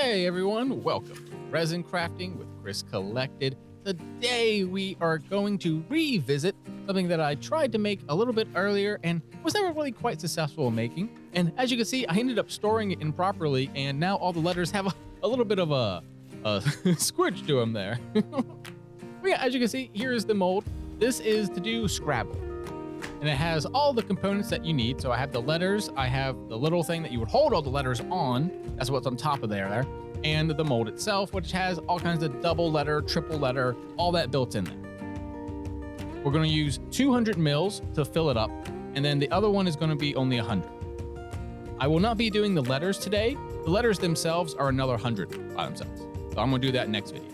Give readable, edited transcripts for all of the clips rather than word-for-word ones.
Hey everyone, welcome to Resin Crafting with Chris Collected. Today we are going to revisit something that I tried to make a little bit earlier and was never really quite successful in making. And as you can see, I ended up storing it improperly and now all the letters have a little bit of a squidge to them there. But yeah, as you can see, here is the mold. This is to do Scrabble. And it has all the components that you need. So I have the letters, I have the little thing that you would hold all the letters on. That's what's on top of there. And the mold itself, which has all kinds of double letter, triple letter, all that built in there. We're gonna use 200 mils to fill it up. And then the other one is gonna be only 100. I will not be doing the letters today. The letters themselves are another 100 by themselves. So I'm gonna do that next video.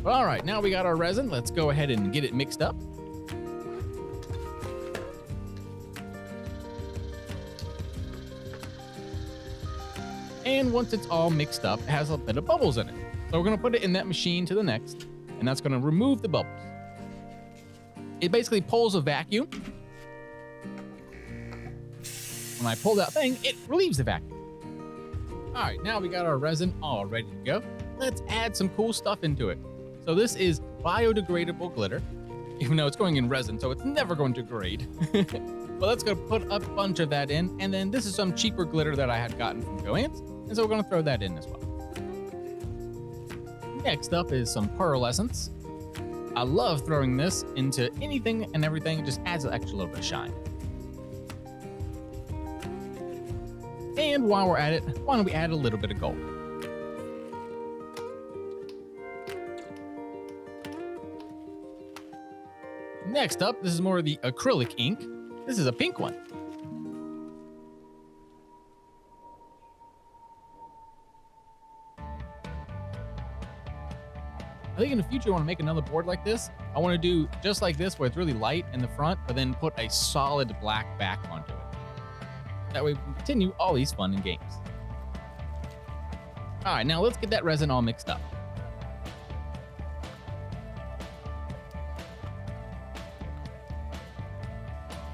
All right, now we got our resin. Let's go ahead and get it mixed up. And once it's all mixed up, it has a bit of bubbles in it. So we're gonna put it in that machine to the next, and that's gonna remove the bubbles. It basically pulls a vacuum. When I pull that thing, it relieves the vacuum. All right, now we got our resin all ready to go. Let's add some cool stuff into it. So this is biodegradable glitter, even though it's going in resin, so it's never going to degrade. But let's go put a bunch of that in. And then this is some cheaper glitter that I had gotten from Joann's. And so we're gonna throw that in as well. Next up is some pearl essence. I love throwing this into anything and everything. It just adds an extra little bit of shine. And while we're at it, why don't we add a little bit of gold? Next up, this is more of the acrylic ink. This is a pink one. I think in the future I want to make another board like this. I want to do just like this where it's really light in the front, but then put a solid black back onto it. That way we can continue all these fun and games. All right, now let's get that resin all mixed up.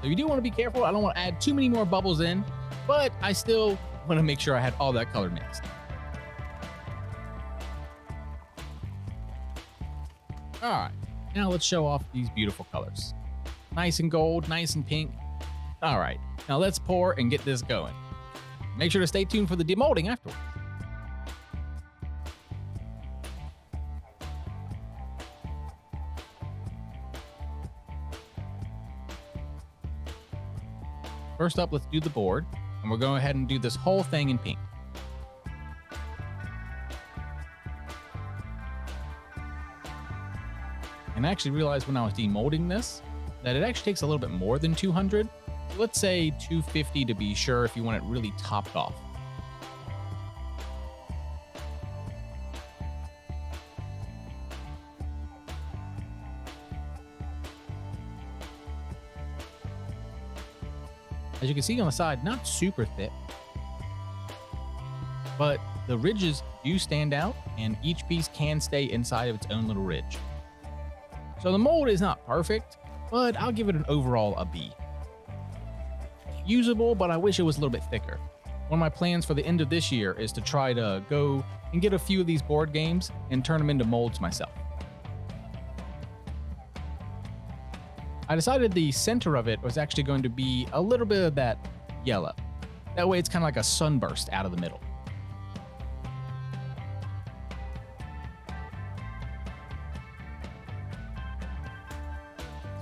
So you do want to be careful. I don't want to add too many more bubbles in, but I still want to make sure I had all that color mixed. All right, now let's show off these beautiful colors. Nice and gold, nice and pink. All right, now let's pour and get this going. Make sure to stay tuned for the demolding afterwards. First up, let's do the board, and we'll go ahead and do this whole thing in pink. And I actually realized when I was demolding this, that it actually takes a little bit more than 200. So let's say 250 to be sure if you want it really topped off. As you can see on the side, not super thick, but the ridges do stand out and each piece can stay inside of its own little ridge. So the mold is not perfect, but I'll give it an overall a B. Usable, but I wish it was a little bit thicker. One of my plans for the end of this year is to try to go and get a few of these board games and turn them into molds myself. I decided the center of it was actually going to be a little bit of that yellow. That way it's kind of like a sunburst out of the middle.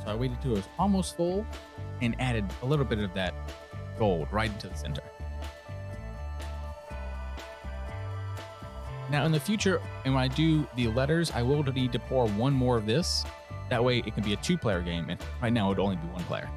So I waited till it was almost full and added a little bit of that gold right into the center. Now in the future, when I do the letters, I will need to pour one more of this. That way it can be a two-player game, and right now it would only be one player.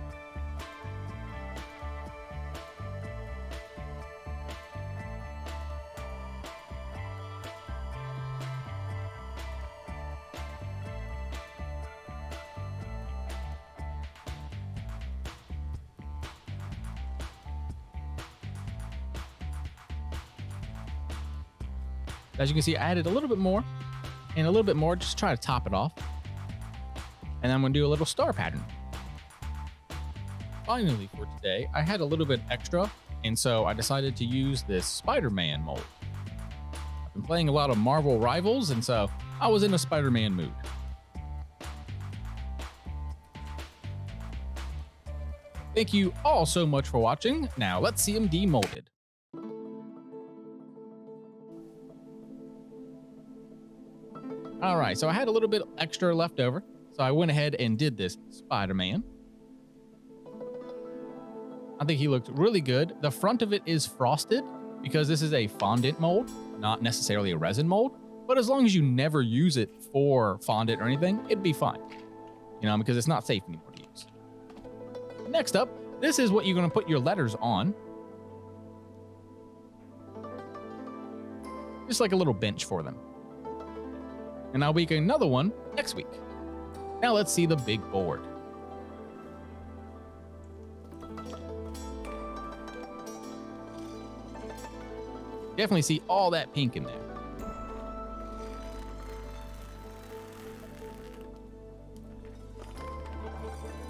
As you can see, I added a little bit more and a little bit more, just to try to top it off. And I'm gonna do a little star pattern. Finally for today, I had a little bit extra And so I decided to use this Spider-Man mold. I've been playing a lot of Marvel Rivals, and so I was in a Spider-Man mood. Thank you all so much for watching. Now let's see him demolded. All right, so I had a little bit extra left over, so I went ahead and did this Spider-Man. I think he looked really good. The front of it is frosted because this is a fondant mold, not necessarily a resin mold, but as long as you never use it for fondant or anything, it'd be fine, because it's not safe anymore to use. Next up, this is what you're going to put your letters on. Just like a little bench for them. And I'll make another one next week. Now let's see the big board. Definitely see all that pink in there.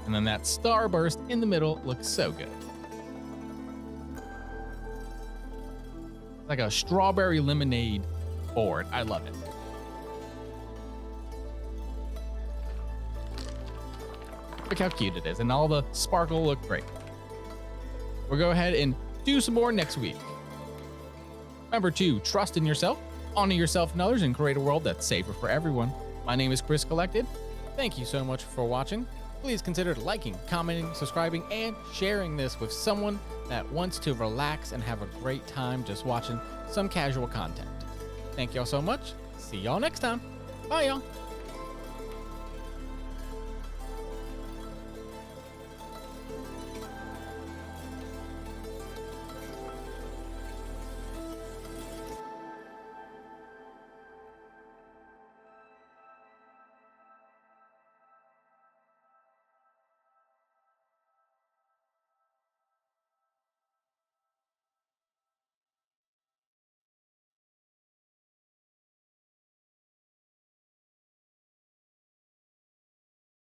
And then that starburst in the middle looks so good. It's like a strawberry lemonade board. I love it. Look how cute it is, and all the sparkle look great. We'll go ahead and do some more next week. Remember to trust in yourself, honor yourself and others, and create a world that's safer for everyone. My name is Chris Collected. Thank you so much for watching. Please consider liking, commenting, subscribing, and sharing this with someone that wants to relax and have a great time just watching some casual content. Thank y'all so much. See y'all next time. Bye, y'all.